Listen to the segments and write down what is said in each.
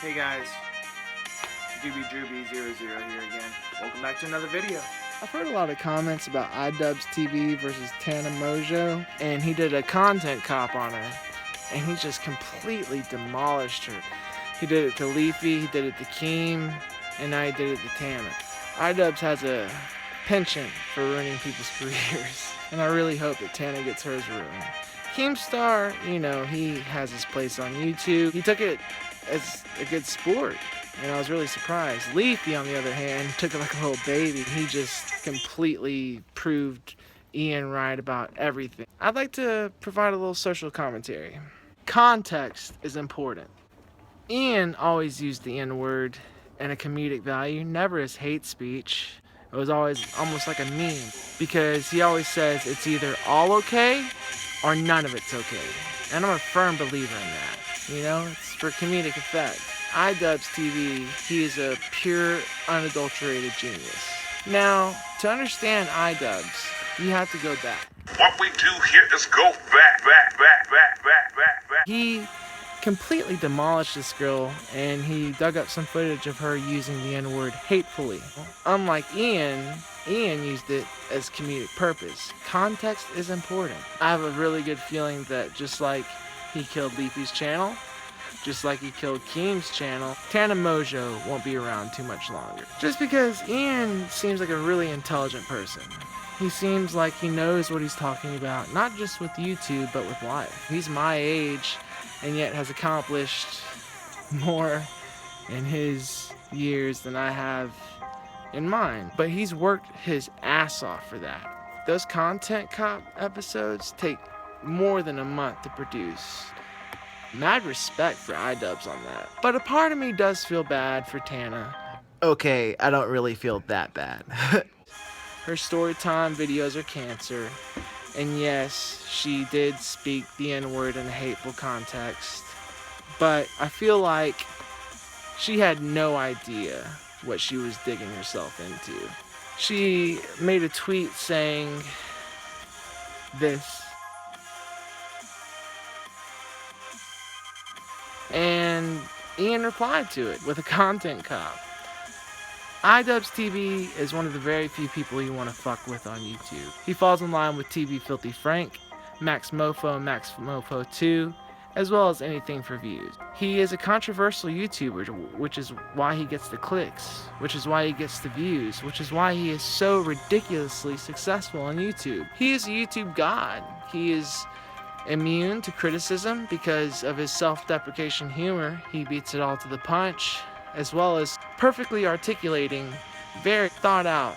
Hey guys, Idubbbztv here again. Welcome back to another video. I've heard a lot of comments about Idubbbztv versus Tana Mongeau, and he did a content cop on her, and he just completely demolished her. He did it to Leafy, he did it to Keem, and now he did it to Tana. Idubbbz has a penchant for ruining people's careers, and I really hope that Tana gets hers ruined. Keemstar, you know, he has his place on YouTube. He took it as a good sport, and I was really surprised. Leafy, on the other hand, took it like a little baby. He just completely proved Ian right about everything. I'd like to provide a little social commentary. Context is important. Ian always used the N-word and a comedic value, never as hate speech. It was always almost like a meme, because he always says it's either all okay or none of it's okay. And I'm a firm believer in that. You know, it's for comedic effect. Idubbbztv, he is a pure, unadulterated genius. Now, to understand Idubbbz, you have to go back. What we do here is go back. He completely demolished this girl, and he dug up some footage of her using the N-word hatefully. Unlike Ian used it as comedic purpose. Context is important. I have a really good feeling that just like he killed Leafy's channel, just like he killed Keem's channel, Tana Mongeau won't be around too much longer. Just because Ian seems like a really intelligent person. He seems like he knows what he's talking about, not just with YouTube, but with life. He's my age, and yet has accomplished more in his years than I have in mine. But he's worked his ass off for that. Those content cop episodes take more than a month to produce. Mad respect for Idubbbz on that. But a part of me does feel bad for Tana. Okay, I don't really feel that bad. Her storytime videos are cancer. And yes, she did speak the N-word in a hateful context. But I feel like she had no idea what she was digging herself into. She made a tweet saying this. And Ian replied to it with a content cop. Idubbbztv is one of the very few people you want to fuck with on YouTube. He falls in line with TV Filthy Frank, Max Mofo, and Max Mofo 2, as well as anything for views. He is a controversial YouTuber, which is why he gets the clicks, which is why he gets the views, which is why he is so ridiculously successful on YouTube. He is a YouTube god. He is immune to criticism because of his self-deprecation humor. He beats it all to the punch, as well as perfectly articulating very thought out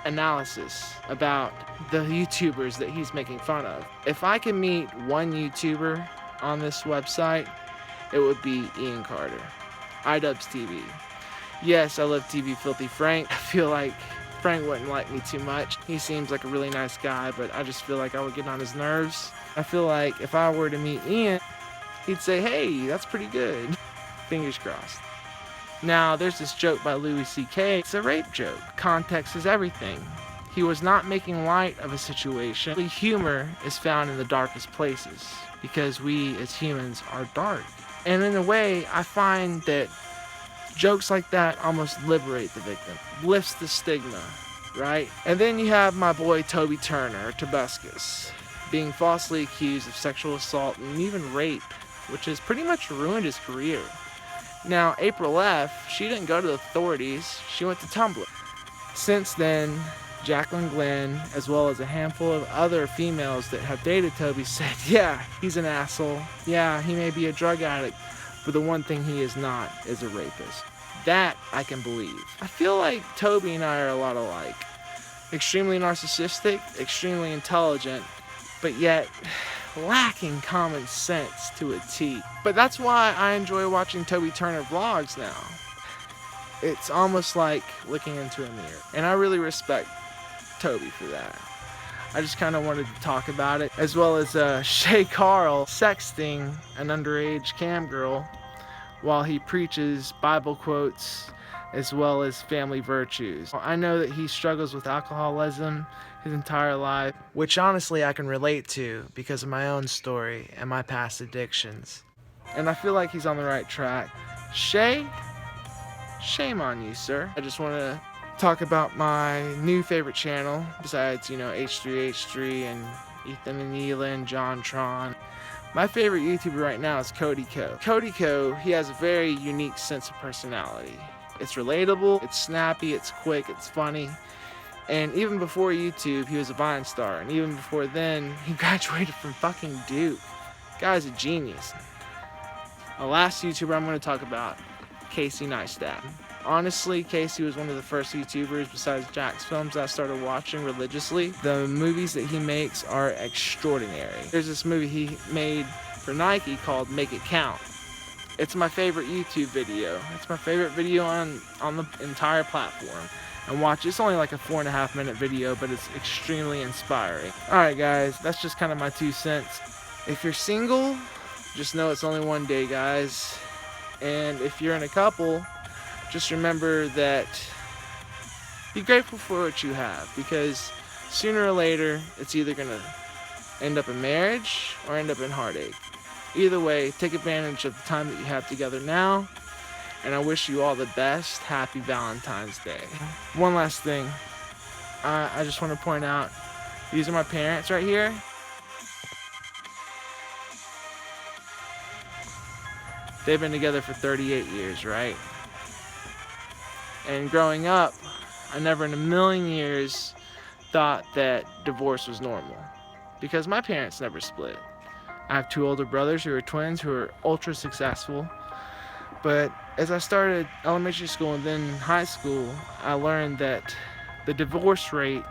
analysis about the YouTubers that he's making fun of. If I could meet one YouTuber on this website, it would be Ian Carter. Idubbbztv. Yes, I love TV Filthy Frank. I feel like Frank wouldn't like me too much. He seems like a really nice guy, but I just feel like I would get on his nerves. I feel like if I were to meet Ian, he'd say, hey, that's pretty good. Fingers crossed. Now, there's this joke by Louis C.K. It's a rape joke. Context is everything. He was not making light of a situation. Humor is found in the darkest places because we as humans are dark. And in a way, I find that jokes like that almost liberate the victim, lifts the stigma, right? And then you have my boy Toby Turner, or Tobuscus, being falsely accused of sexual assault and even rape, which has pretty much ruined his career. Now, April F., she didn't go to the authorities, she went to Tumblr. Since then, Jacqueline Glenn, as well as a handful of other females that have dated Toby, said, yeah, he's an asshole. Yeah, he may be a drug addict, but the one thing he is not is a rapist. That I can believe. I feel like Toby and I are a lot alike. Extremely narcissistic, extremely intelligent, but yet lacking common sense to a T. But that's why I enjoy watching Toby Turner vlogs now. It's almost like looking into a mirror. And I really respect Toby for that. I just kind of wanted to talk about it, as well as Shay Carl sexting an underage cam girl while he preaches Bible quotes as well as family virtues. I know that he struggles with alcoholism his entire life, which honestly I can relate to because of my own story and my past addictions. And I feel like he's on the right track. Shay, shame on you, sir. I just want to talk about my new favorite channel, besides, H3H3 and Ethan and Nealon, John Tron. My favorite YouTuber right now is Cody Co. Cody Co, he has a very unique sense of personality. It's relatable, it's snappy, it's quick, it's funny. And even before YouTube, he was a Vine star. And even before then, he graduated from fucking Duke. Guy's a genius. The last YouTuber I'm going to talk about, Casey Neistat. Honestly, Casey was one of the first YouTubers besides Jack's Films that I started watching religiously. The movies that he makes are extraordinary. There's this movie he made for Nike called Make It Count. It's my favorite YouTube video. It's my favorite video on the entire platform. And watch, it's only like a 4.5 minute video, but it's extremely inspiring. Alright guys, that's just kind of my 2 cents. If you're single, just know it's only one day, guys. And if you're in a couple, just remember that be grateful for what you have, because sooner or later it's either gonna end up in marriage or end up in heartache. Either way, take advantage of the time that you have together now, and I wish you all the best. Happy Valentine's Day. One last thing, I just want to point out, these are my parents right here. They've been together for 38 years, right? And growing up, I never in a million years thought that divorce was normal, because my parents never split. I have 2 older brothers who are twins who are ultra successful. But as I started elementary school and then high school, I learned that the divorce rate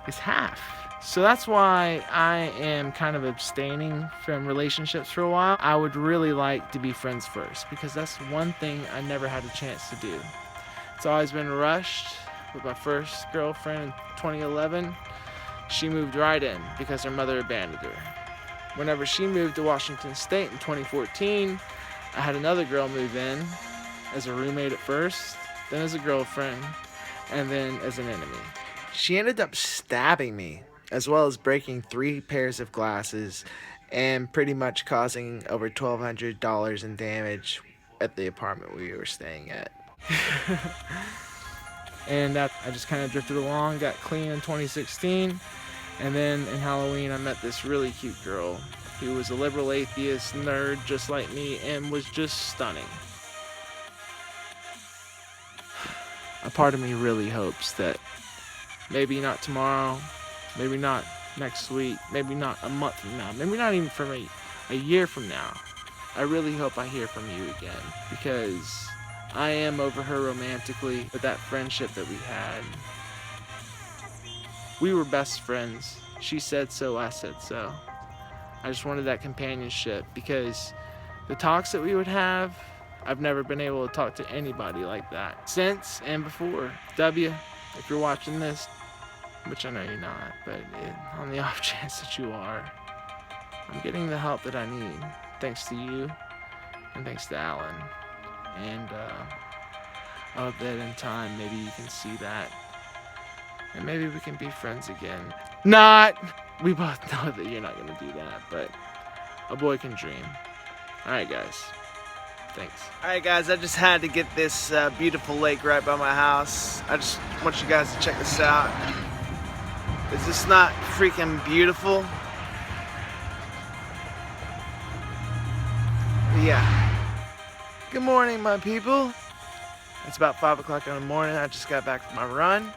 is half. So that's why I am kind of abstaining from relationships for a while. I would really like to be friends first, because that's one thing I never had a chance to do. It's always been rushed. With my first girlfriend in 2011, she moved right in because her mother abandoned her. Whenever she moved to Washington State in 2014, I had another girl move in as a roommate at first, then as a girlfriend, and then as an enemy. She ended up stabbing me, as well as breaking 3 pairs of glasses and pretty much causing over $1,200 in damage at the apartment we were staying at. And I just kind of drifted along, got clean in 2016, and then in Halloween I met this really cute girl who was a liberal atheist nerd just like me and was just stunning. A part of me really hopes that maybe not tomorrow, maybe not next week, maybe not a month from now, maybe not even from a year from now, I really hope I hear from you again, because I am over her romantically, but that friendship that we had, we were best friends. She said so, I said so. I just wanted that companionship, because the talks that we would have, I've never been able to talk to anybody like that since and before. W, if you're watching this, which I know you're not, but on the off chance that you are, I'm getting the help that I need, thanks to you, and thanks to Alan. And I hope that in time, maybe you can see that, and maybe we can be friends again. We both know that you're not gonna do that, but a boy can dream. Alright guys, thanks. Alright guys, I just had to get this beautiful lake right by my house. I just want you guys to check this out. Is this not freaking beautiful? But yeah. Good morning, my people. It's about 5 o'clock in the morning. I just got back from my run,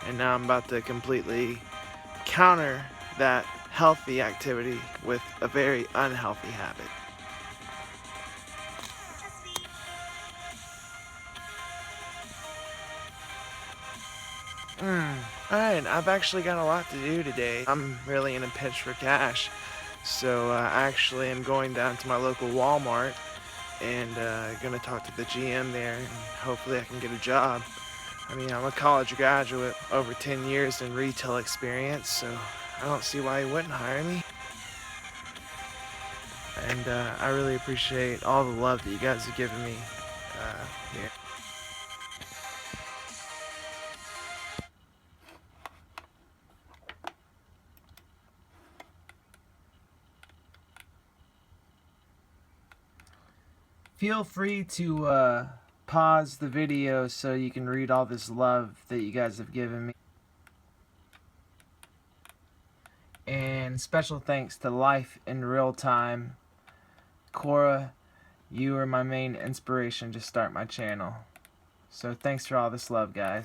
and now I'm about to completely counter that healthy activity with a very unhealthy habit. Alright, I've actually got a lot to do today. I'm really in a pinch for cash, so I actually am going down to my local Walmart and gonna talk to the GM there, and hopefully I can get a job. I mean, I'm a college graduate, over 10 years in retail experience, so I don't see why he wouldn't hire me. And I really appreciate all the love that you guys have given me here. Feel free to pause the video so you can read all this love that you guys have given me. And special thanks to Life in Real Time. Cora, you are my main inspiration to start my channel. So thanks for all this love, guys.